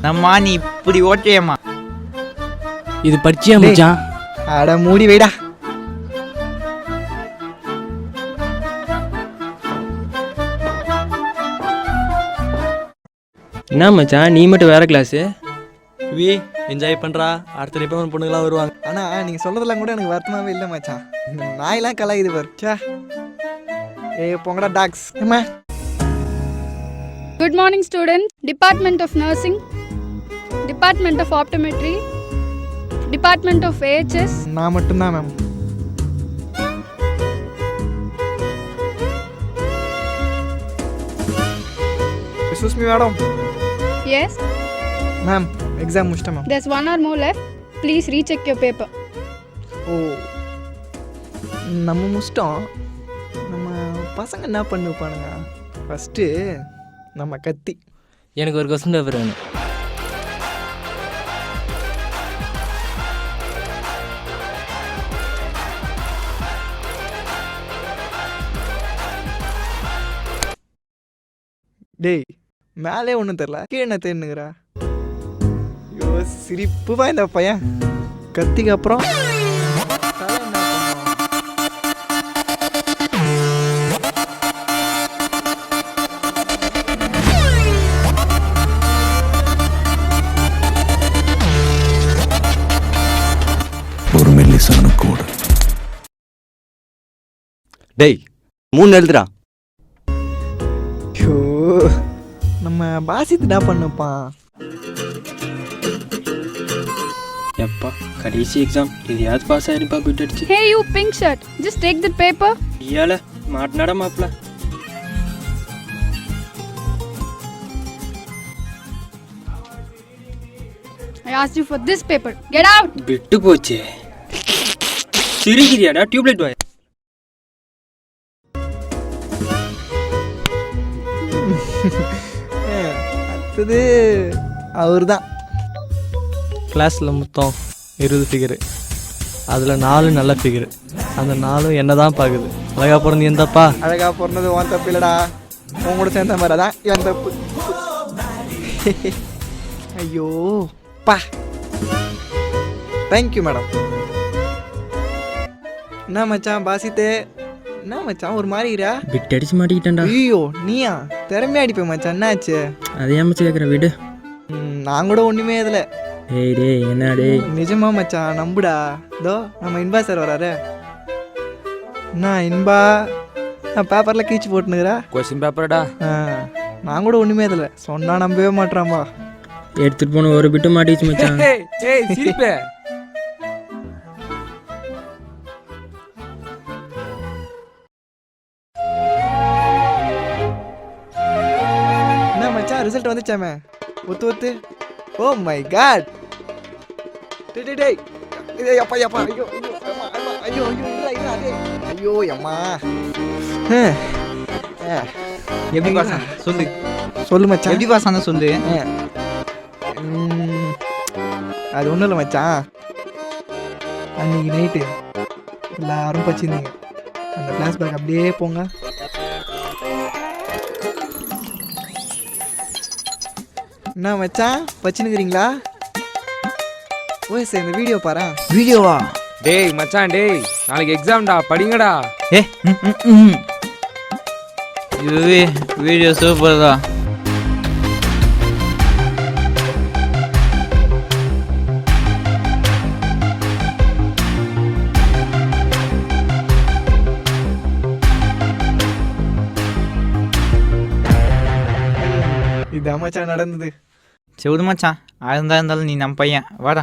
நம்மா நீ இப்படி ஓட்டியம்மா. இது படிச்சியா மச்சான்? அட மூடி வைடா. என்ன மச்சான் நீ மட்டும் வேற கிளாஸு? வி என்ஜாய் பண்ணுறா, அடுத்த டிபார்ட்மெண்ட் பொண்ணுங்களாம் வருவாங்க. ஆனால் நீங்கள் சொல்கிறதெல்லாம் கூட எனக்கு வருத்தமாகவே இல்லை மச்சான். இந்த நாயெல்லாம் கலாயுது பாரு. போங்கடா டாக்ஸ். ஏம்மா Good morning students. Department of Nursing, Department of Optometry, Department of AHS. நான் மட்டும்தான் ma'am. Excuse me madam. Yes, ma'am exam முடிச்சிட்டேன் ma'am. there's 1 hour more left. Please recheck your paper. ஓ நம்ம முடிச்சிட்டோம். நம்ம பசங்க என்ன பண்ணுப்பானுங்க? ஃபஸ்ட்டு நம்ம கத்தி. எனக்கு ஒரு கொஸ்டின் பேப்பர் வேணும். டேய் மேலே ஒன்றும் தெரில, கீழே என்ன தேனுங்கிறா? ஐயோ சிரிப்புவா இந்த பையன். கத்திக்கு அப்புறம் தலை என்ன பண்ணுவான்? ஒரு மெல்லிசான கோடு. டேய் 3 எழுதுடா. ஐயோ நம்ம பாசித்துடா பண்ணுப்பான். எப்பா கடைசி எக்ஸாம் எதையாவது பாஸ் ஆயிருப்பா பிட் அடிச்சு. Hey you pink shirt, just take that paper. ஐயால மாட்டினாடா மாப்பிள. I asked you for this paper. Get out. விட்டு போச்சே. சிரிக்கிறியாடா டியூப்லைட் வாய். அடுத்தது அவர் தான். கிளாஸில் மொத்தம் 20 ஃபிகரு, அதில் 4 நல்ல ஃபிகரு. அந்த 4 என்ன தான் பார்க்குது. அழகா பிறந்து எந்தப்பா? அழகா பிறந்தது உன் தப்பு இல்லடா, உன் கூட சேர்ந்த மாதிரி தான் என் தப்பு. ஐயோ பா. Thank you madam. என்ன மச்சான் பாசித்தே? என்ன மச்சான் ஒரு மாதிரிடா? பிட் அடிச்சு மாட்டிக்கிட்டேன்டா. ஐயோ நீயா திறமையா அடிப்பேன் மச்சான். என்னாச்சு? அதே அமைச்சு கேட்குற வீடு. நான் கூட ஒன்றுமே இதில். டேய் டேய் என்ன டேய்? நிஜமா மச்சான் நம்புடா. இதோ நம்ம இன்பா சார் வராரு. என்ன இன்பா நான் பேப்பரில் கீச்சு போட்டுனுக்குறா? கொஸ்டின் பேப்பர்டா. நான் கூட ஒன்றுமே இதில் சொன்னா நம்பவே மாட்டேறான்பா. எடுத்துட்டு போன ஒரு பிட்டு மாட்டிச்சு மச்சான். ஏய் சிரிப்பே. என்ன மச்சான் ரிசல்ட் வந்துச்சாமே? ஒத்து. Oh my God. டேய் டேய் டேய் அப்பா அப்பா. ஐயோ ஐயோ ஐயோ டேய். ஐயோ அம்மா. எப்படி பாஸ் சொல்லு. சொல்லு மச்சான். எப்படி பாஸ் ஆனா சொல்லு. அது ஒன்றும் இல்லை மச்சான். அன்னைக்கு நைட்டு எல்லாரும் பச்சிருந்தீங்க. அந்த ஃப்ளாஷ்பேக் அப்படியே போங்க. என்ன மச்சான் பச்சினுக்கிறீங்களா? ஓ சார் இந்த வீடியோ பாரு. வீடியோவா? டேய் மச்சான் டேய், நாளைக்கு எக்ஸாம்டா, படிங்கடா. இதுவே வீடியோ சூப்பர் தான். இதான் மச்சான் நடந்தது. செவிடு மச்சான், இருந்தாலும் நீ நம்ம பையன் வாடா.